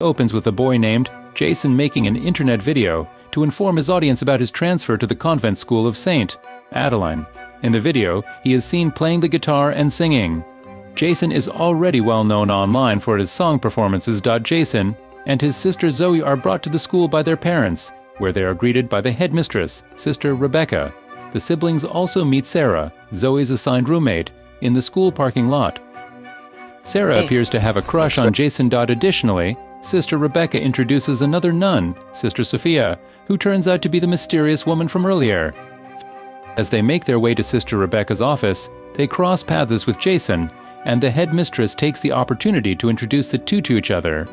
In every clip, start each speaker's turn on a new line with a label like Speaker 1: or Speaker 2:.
Speaker 1: Opens with a boy named Jason making an internet video to inform his audience about his transfer to the convent school of Saint Adeline. In the video, he is seen playing the guitar and singing. Jason is already well known online for his song performances. Jason and his sister Zoe are brought to the school by their parents, where they are greeted by the headmistress, Sister Rebecca. The siblings also meet Sarah, Zoe's assigned roommate, in the school parking lot. Sarah appears to have a crush on Jason. Additionally, Sister Rebecca introduces another nun, Sister Sophia, who turns out to be the mysterious woman from earlier. As they make their way to Sister Rebecca's office, they cross paths with Jason, and the headmistress takes the opportunity to introduce the two to each other.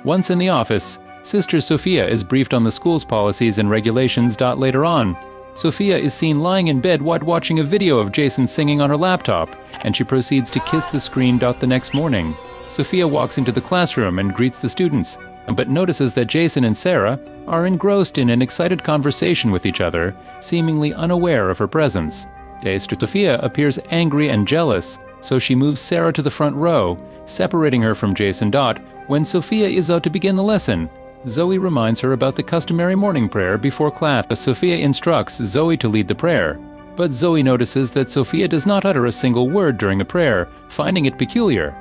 Speaker 1: Once in the office, Sister Sophia is briefed on the school's policies and regulations. Later on, Sophia is seen lying in bed watching a video of Jason singing on her laptop, and she proceeds to kiss the screen. The next morning, Sophia walks into the classroom and greets the students, but notices that Jason and Sarah are engrossed in an excited conversation with each other, seemingly unaware of her presence. Sophia appears angry and jealous, so she moves Sarah to the front row, separating her from Jason. When Sophia is out to begin the lesson, Zoe reminds her about the customary morning prayer before class. Sophia instructs Zoe to lead the prayer, but Zoe notices that Sophia does not utter a single word during the prayer, finding it peculiar.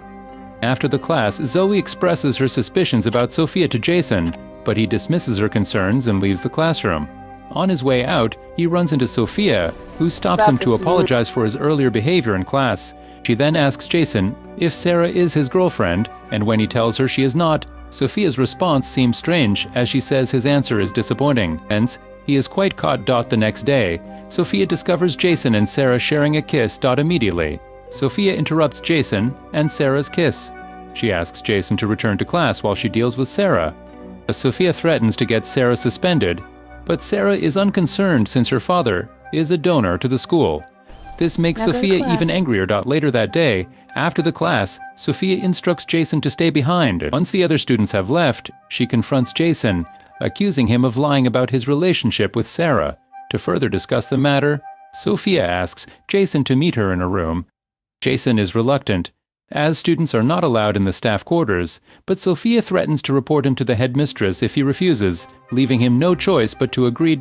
Speaker 1: After the class, Zoe expresses her suspicions about Sophia to Jason, but he dismisses her concerns and leaves the classroom. On his way out, he runs into Sophia, who stops him to apologize for his earlier behavior in class. She then asks Jason if Sarah is his girlfriend, and when he tells her she is not, Sophia's response seems strange, as she says his answer is disappointing. Hence, he is quite caught. The next day, Sophia discovers Jason and Sarah sharing a kiss. Immediately, Sophia interrupts Jason and Sarah's kiss. She asks Jason to return to class while she deals with Sarah. Sophia threatens to get Sarah suspended, but Sarah is unconcerned since her father is a donor to the school. This makes Sophia even angrier. Later that day, after the class, Sophia instructs Jason to stay behind. Once the other students have left, she confronts Jason, accusing him of lying about his relationship with Sarah. To further discuss the matter, Sophia asks Jason to meet her in a room. Jason is reluctant, as students are not allowed in the staff quarters, but Sophia threatens to report him to the headmistress if he refuses, leaving him no choice but to agree.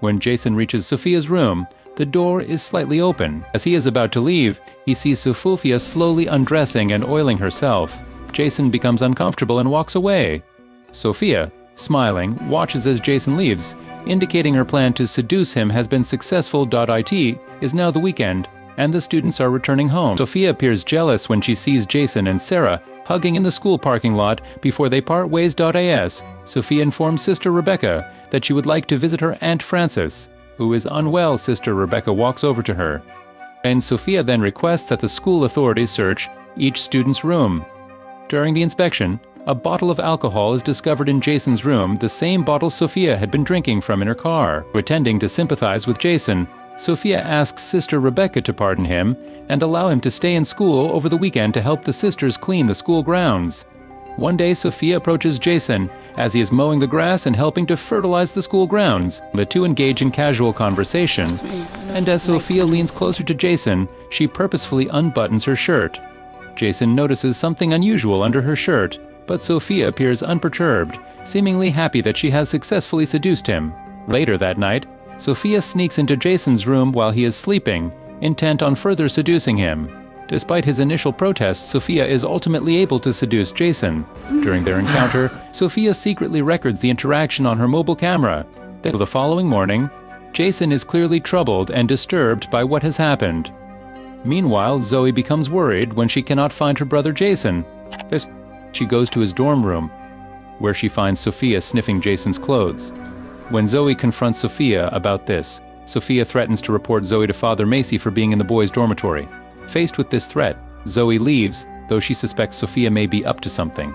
Speaker 1: When Jason reaches Sophia's room, the door is slightly open. As he is about to leave, he sees Sophia slowly undressing and oiling herself. Jason becomes uncomfortable and walks away. Sophia, smiling, watches as Jason leaves, indicating her plan to seduce him has been successful. It is now the weekend, and the students are returning home. Sophia appears jealous when she sees Jason and Sarah hugging in the school parking lot before they part ways. Sophia informs Sister Rebecca that she would like to visit her Aunt Frances, who is unwell. Sister Rebecca walks over to her, and Sophia then requests that the school authorities search each student's room. During the inspection, a bottle of alcohol is discovered in Jason's room, the same bottle Sophia had been drinking from in her car. Pretending to sympathize with Jason, Sophia asks Sister Rebecca to pardon him and allow him to stay in school over the weekend to help the sisters clean the school grounds. One day, Sophia approaches Jason as he is mowing the grass and helping to fertilize the school grounds. The two engage in casual conversation, and as Sophia leans closer to Jason, she purposefully unbuttons her shirt. Jason notices something unusual under her shirt, but Sophia appears unperturbed, seemingly happy that she has successfully seduced him. Later that night, Sophia sneaks into Jason's room while he is sleeping, intent on further seducing him. Despite his initial protests, Sophia is ultimately able to seduce Jason. During their encounter, Sophia secretly records the interaction on her mobile camera. The following morning, Jason is clearly troubled and disturbed by what has happened. Meanwhile, Zoe becomes worried when she cannot find her brother Jason. She goes to his dorm room, where she finds Sophia sniffing Jason's clothes. When Zoe confronts Sophia about this, Sophia threatens to report Zoe to Father Macy for being in the boys' dormitory. Faced with this threat, Zoe leaves, though she suspects Sophia may be up to something.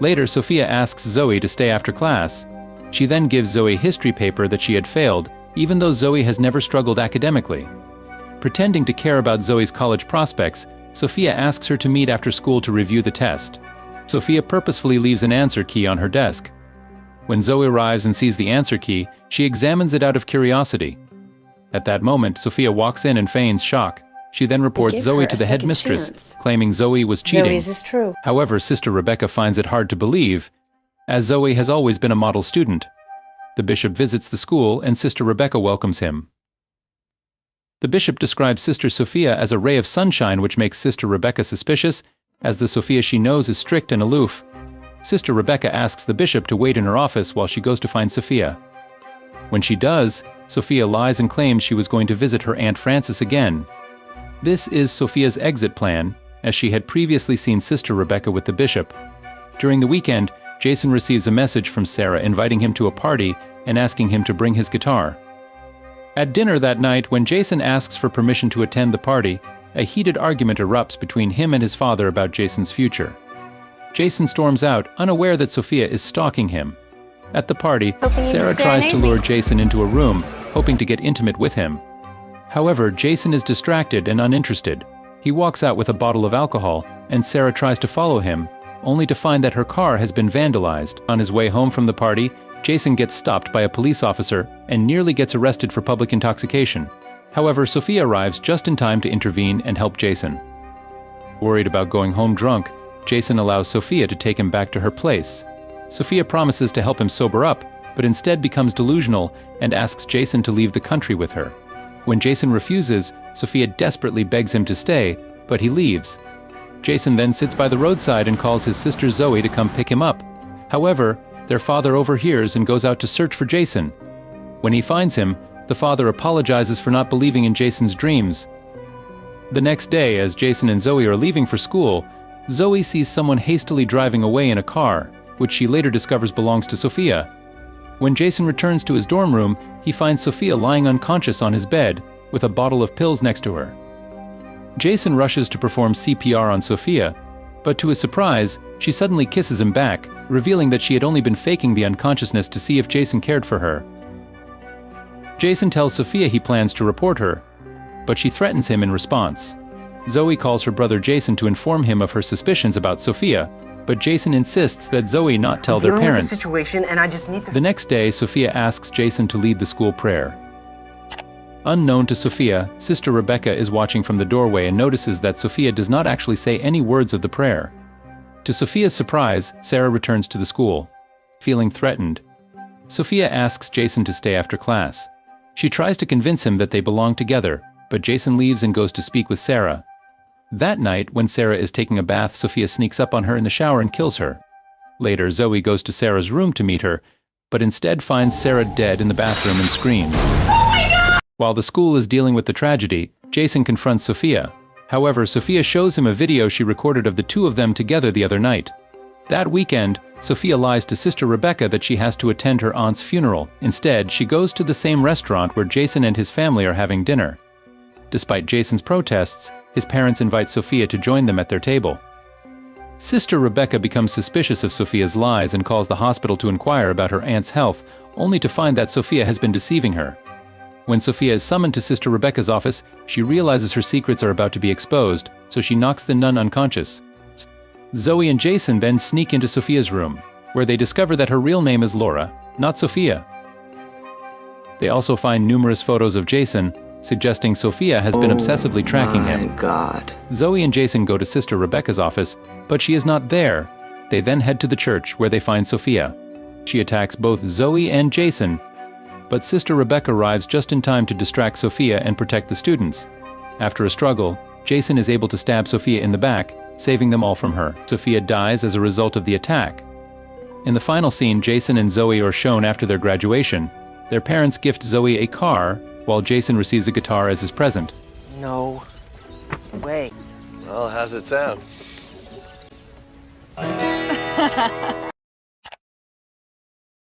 Speaker 1: Later, Sophia asks Zoe to stay after class. She then gives Zoe a history paper that she had failed, even though Zoe has never struggled academically. Pretending to care about Zoe's college prospects, Sophia asks her to meet after school to review the test. Sophia purposefully leaves an answer key on her desk. When Zoe arrives and sees the answer key, she examines it out of curiosity. At that moment, Sophia walks in and feigns shock. She then reports
Speaker 2: give
Speaker 1: Zoe
Speaker 2: her
Speaker 1: to
Speaker 2: a
Speaker 1: the
Speaker 2: second
Speaker 1: headmistress,
Speaker 2: chance.
Speaker 1: claiming Zoe was cheating.
Speaker 2: Zoe's is true.
Speaker 1: However, Sister Rebecca finds it hard to believe, as Zoe has always been a model student. The bishop visits the school and Sister Rebecca welcomes him. The bishop describes Sister Sophia as a ray of sunshine, which makes Sister Rebecca suspicious, as the Sophia she knows is strict and aloof. Sister Rebecca asks the bishop to wait in her office while she goes to find Sophia. When she does, Sophia lies and claims she was going to visit her Aunt Frances again. This is Sophia's exit plan, as she had previously seen Sister Rebecca with the bishop. During the weekend, Jason receives a message from Sarah inviting him to a party and asking him to bring his guitar. At dinner that night, when Jason asks for permission to attend the party, a heated argument erupts between him and his father about Jason's future. Jason storms out, unaware that Sophia is stalking him. At the party, Sarah tries to lure Jason into a room, hoping to get intimate with him. However, Jason is distracted and uninterested. He walks out with a bottle of alcohol, and Sarah tries to follow him, only to find that her car has been vandalized. On his way home from the party, Jason gets stopped by a police officer and nearly gets arrested for public intoxication. However, Sophia arrives just in time to intervene and help Jason. Worried about going home drunk, Jason allows Sophia to take him back to her place. Sophia promises to help him sober up, but instead becomes delusional and asks Jason to leave the country with her. When Jason refuses, Sophia desperately begs him to stay, but he leaves. Jason then sits by the roadside and calls his sister Zoe to come pick him up. However, their father overhears and goes out to search for Jason. When he finds him, the father apologizes for not believing in Jason's dreams. The next day, as Jason and Zoe are leaving for school, Zoe sees someone hastily driving away in a car, which she later discovers belongs to Sophia. When Jason returns to his dorm room, he finds Sophia lying unconscious on his bed, with a bottle of pills next to her. Jason rushes to perform CPR on Sophia, but to his surprise, she suddenly kisses him back, revealing that she had only been faking the unconsciousness to see if Jason cared for her. Jason tells Sophia he plans to report her, but she threatens him in response. Zoe calls her brother Jason to inform him of her suspicions about Sophia, but Jason insists that Zoe not tell their parents. The next day, Sophia asks Jason to lead the school prayer. Unknown to Sophia, Sister Rebecca is watching from the doorway and notices that Sophia does not actually say any words of the prayer. To Sophia's surprise, Sarah returns to the school. Feeling threatened, Sophia asks Jason to stay after class. She tries to convince him that they belong together, but Jason leaves and goes to speak with Sarah. That night, when Sarah is taking a bath, Sophia sneaks up on her in the shower and kills her. Later, Zoe goes to Sarah's room to meet her, but instead finds Sarah dead in the bathroom and screams. While the school is dealing with the tragedy, Jason confronts Sophia. However, Sophia shows him a video she recorded of the two of them together the other night. That weekend, Sophia lies to Sister Rebecca that she has to attend her aunt's funeral. Instead, she goes to the same restaurant where Jason and his family are having dinner. Despite Jason's protests, his parents invite Sophia to join them at their table. Sister Rebecca becomes suspicious of Sophia's lies and calls the hospital to inquire about her aunt's health, only to find that Sophia has been deceiving her. When Sophia is summoned to Sister Rebecca's office, she realizes her secrets are about to be exposed, so she knocks the nun unconscious. Zoe and Jason then sneak into Sophia's room, where they discover that her real name is Laura, not Sophia. They also find numerous photos of Jason, suggesting Sophia has been obsessively tracking him.
Speaker 3: My God.
Speaker 1: Zoe and Jason go to Sister Rebecca's office, but she is not there. They then head to the church, where they find Sophia. She attacks both Zoe and Jason, but Sister Rebecca arrives just in time to distract Sophia and protect the students. After a struggle, Jason is able to stab Sophia in the back, saving them all from her. Sophia dies as a result of the attack. In the final scene, Jason and Zoe are shown after their graduation. Their parents gift Zoe a car, while Jason receives a guitar as his present.
Speaker 3: No way.
Speaker 4: Well, how's it sound?